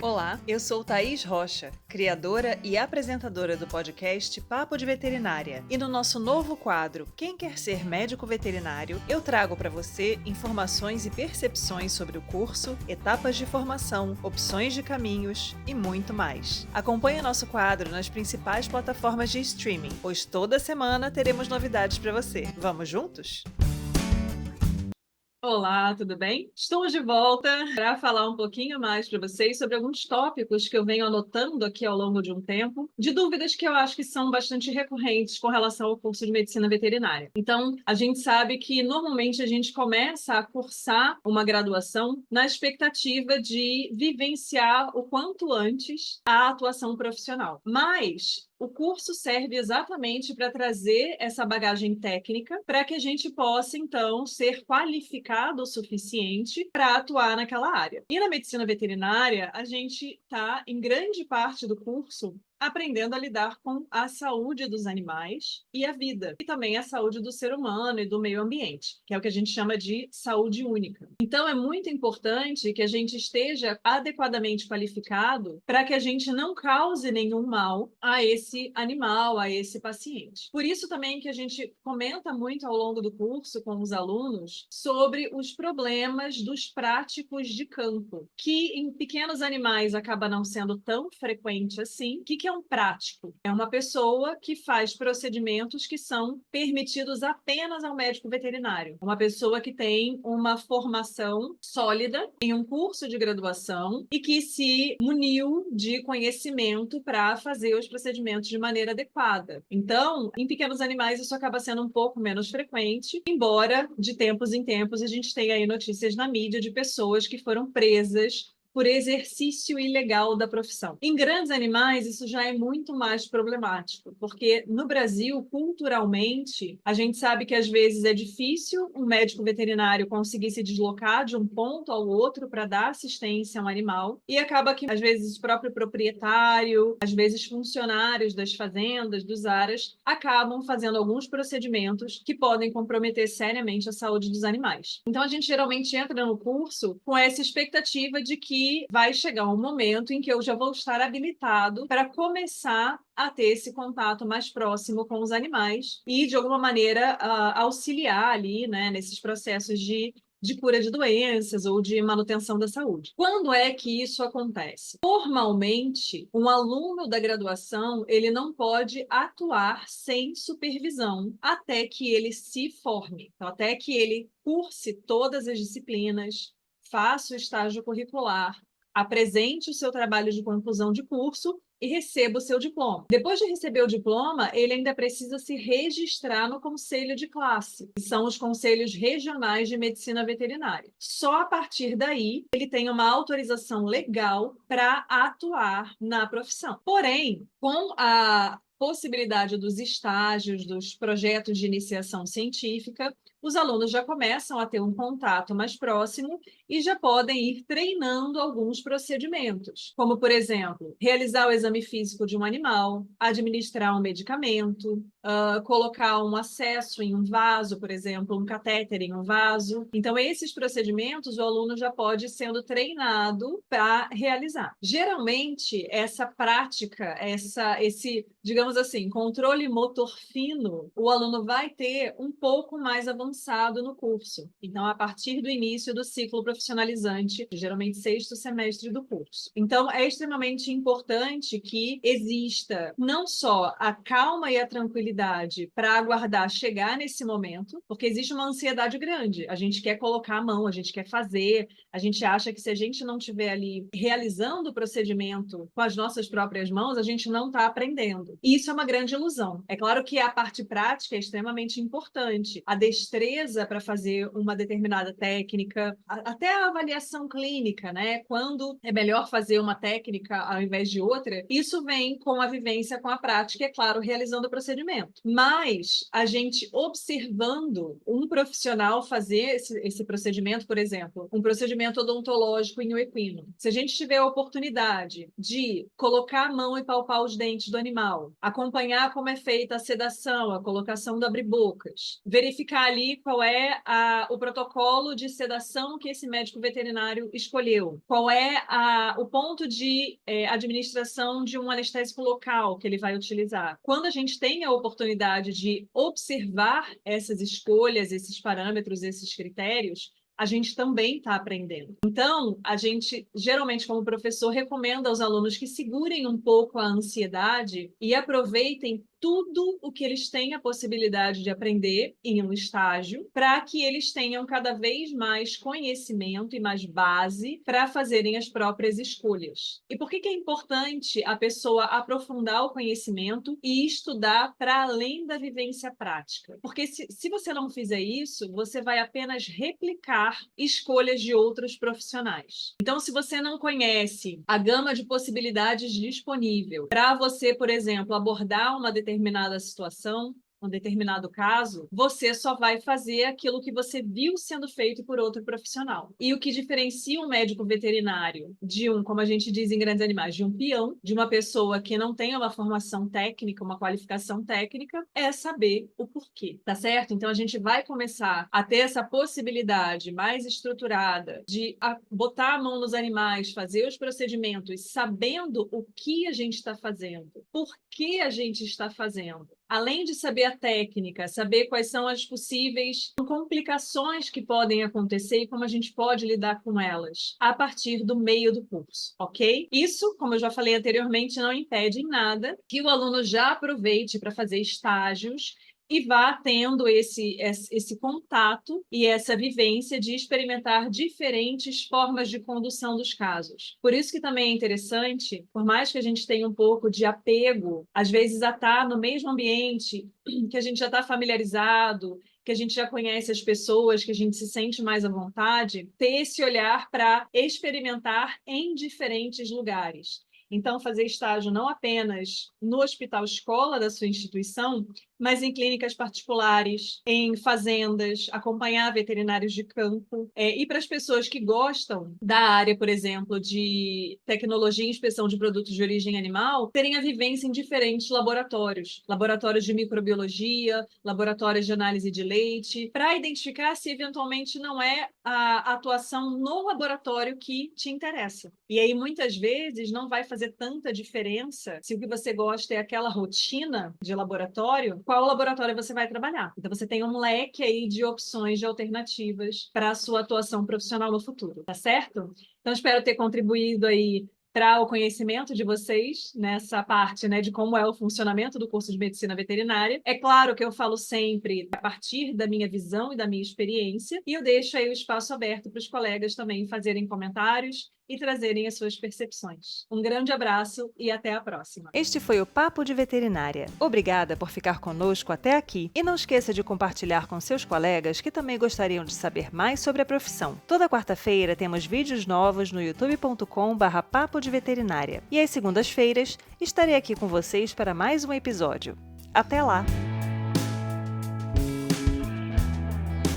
Olá, eu sou Thaís Rocha, criadora e apresentadora do podcast Papo de Veterinária. E no nosso novo quadro Quem Quer Ser Médico Veterinário, eu trago para você informações e percepções sobre o curso, etapas de formação, opções de caminhos e muito mais. Acompanhe nosso quadro nas principais plataformas de streaming, pois toda semana teremos novidades para você. Vamos juntos? Olá, tudo bem? Estamos de volta para falar um pouquinho mais para vocês sobre alguns tópicos que eu venho anotando aqui ao longo de um tempo, de dúvidas que eu acho que são bastante recorrentes com relação ao curso de medicina veterinária. Então, a gente sabe que normalmente a gente começa a cursar uma graduação na expectativa de vivenciar o quanto antes a atuação profissional. Mas o curso serve exatamente para trazer essa bagagem técnica para que a gente possa, então, ser qualificado o suficiente para atuar naquela área. E na medicina veterinária, a gente está, em grande parte do curso, aprendendo a lidar com a saúde dos animais e a vida, e também a saúde do ser humano e do meio ambiente, que é o que a gente chama de saúde única. Então, é muito importante que a gente esteja adequadamente qualificado para que a gente não cause nenhum mal a esse animal, a esse paciente. Por isso também que a gente comenta muito ao longo do curso com os alunos sobre os problemas dos práticos de campo, que em pequenos animais acaba não sendo tão frequente assim. O que é um prático? É uma pessoa que faz procedimentos que são permitidos apenas ao médico veterinário. Uma pessoa que tem uma formação sólida em um curso de graduação e que se muniu de conhecimento para fazer os procedimentos de maneira adequada. Então, em pequenos animais isso acaba sendo um pouco menos frequente, embora de tempos em tempos a gente tenha aí notícias na mídia de pessoas que foram presas por exercício ilegal da profissão. Em grandes animais, isso já é muito mais problemático, porque no Brasil, culturalmente, a gente sabe que às vezes é difícil um médico veterinário conseguir se deslocar de um ponto ao outro para dar assistência a um animal, e acaba que às vezes o próprio proprietário, às vezes funcionários das fazendas, dos aras, acabam fazendo alguns procedimentos que podem comprometer seriamente a saúde dos animais. Então a gente geralmente entra no curso com essa expectativa de que vai chegar um momento em que eu já vou estar habilitado para começar a ter esse contato mais próximo com os animais e, de alguma maneira, auxiliar ali, né, nesses processos de cura de doenças ou de manutenção da saúde. Quando é que isso acontece? Formalmente, um aluno da graduação, ele não pode atuar sem supervisão até que ele se forme, então, até que ele curse todas as disciplinas, faça o estágio curricular, apresente o seu trabalho de conclusão de curso e receba o seu diploma. Depois de receber o diploma, ele ainda precisa se registrar no conselho de classe, que são os conselhos regionais de medicina veterinária. Só a partir daí ele tem uma autorização legal para atuar na profissão. Porém, com a possibilidade dos estágios, dos projetos de iniciação científica, os alunos já começam a ter um contato mais próximo e já podem ir treinando alguns procedimentos, como, por exemplo, realizar o exame físico de um animal, administrar um medicamento, colocar um acesso em um vaso, por exemplo, um catéter em um vaso. Então, esses procedimentos o aluno já pode ir sendo treinado para realizar. Geralmente, essa prática, esse, digamos assim, controle motor fino, o aluno vai ter um pouco mais avançado no curso. Então, a partir do início do ciclo profissionalizante, geralmente sexto semestre do curso. Então, é extremamente importante que exista não só a calma e a tranquilidade para aguardar chegar nesse momento, porque existe uma ansiedade grande. A gente quer colocar a mão, a gente quer fazer, a gente acha que se a gente não estiver ali realizando o procedimento com as nossas próprias mãos, a gente não está aprendendo. E isso é uma grande ilusão. É claro que a parte prática é extremamente importante. A destreza para fazer uma determinada técnica, até a avaliação clínica, né? Quando é melhor fazer uma técnica ao invés de outra, isso vem com a vivência, com a prática, e, é claro, realizando o procedimento. conhecimento. Mas a gente observando um profissional fazer esse procedimento, por exemplo, um procedimento odontológico em um equino, se a gente tiver a oportunidade de colocar a mão e palpar os dentes do animal, acompanhar como é feita a sedação, a colocação do abre-bocas, verificar ali qual é o protocolo de sedação que esse médico veterinário escolheu, qual é o ponto de administração de um anestésico local que ele vai utilizar. Quando a gente tem a oportunidade de observar essas escolhas, esses parâmetros, esses critérios, a gente também está aprendendo. Então, a gente, geralmente, como professor, recomenda aos alunos que segurem um pouco a ansiedade e aproveitem tudo o que eles têm a possibilidade de aprender em um estágio, para que eles tenham cada vez mais conhecimento e mais base para fazerem as próprias escolhas. E por que é importante a pessoa aprofundar o conhecimento e estudar para além da vivência prática? Porque se você não fizer isso, você vai apenas replicar escolhas de outros profissionais. Então, se você não conhece a gama de possibilidades disponível para você, por exemplo, abordar uma determinada situação, um determinado caso, você só vai fazer aquilo que você viu sendo feito por outro profissional. E o que diferencia um médico veterinário de como a gente diz em grandes animais, de um peão, de uma pessoa que não tem uma formação técnica, uma qualificação técnica, é saber o porquê, tá certo? Então a gente vai começar a ter essa possibilidade mais estruturada de botar a mão nos animais, fazer os procedimentos, sabendo o que a gente está fazendo, por que a gente está fazendo. Além de saber a técnica, saber quais são as possíveis complicações que podem acontecer e como a gente pode lidar com elas a partir do meio do curso, ok? Isso, como eu já falei anteriormente, não impede em nada que o aluno já aproveite para fazer estágios e vá tendo esse contato e essa vivência de experimentar diferentes formas de condução dos casos. Por isso que também é interessante, por mais que a gente tenha um pouco de apego, às vezes a estar no mesmo ambiente que a gente já está familiarizado, que a gente já conhece as pessoas, que a gente se sente mais à vontade, ter esse olhar para experimentar em diferentes lugares. Então, fazer estágio não apenas no hospital escola da sua instituição, mas em clínicas particulares, em fazendas, acompanhar veterinários de campo. E para as pessoas que gostam da área, por exemplo, de tecnologia e inspeção de produtos de origem animal, terem a vivência em diferentes laboratórios. Laboratórios de microbiologia, laboratórios de análise de leite, para identificar se eventualmente não é a atuação no laboratório que te interessa. E aí, muitas vezes, não vai fazer tanta diferença se o que você gosta é aquela rotina de laboratório, qual laboratório você vai trabalhar. Então, você tem um leque aí de opções, de alternativas para a sua atuação profissional no futuro, tá certo? Então, espero ter contribuído aí para o conhecimento de vocês nessa parte, né, de como é o funcionamento do curso de medicina veterinária. É claro que eu falo sempre a partir da minha visão e da minha experiência, e eu deixo aí o espaço aberto para os colegas também fazerem comentários e trazerem as suas percepções. Um grande abraço e até a próxima. Este foi o Papo de Veterinária. Obrigada por ficar conosco até aqui e não esqueça de compartilhar com seus colegas que também gostariam de saber mais sobre a profissão. Toda quarta-feira temos vídeos novos no youtube.com/papo de veterinária e às segundas-feiras estarei aqui com vocês para mais um episódio. Até lá!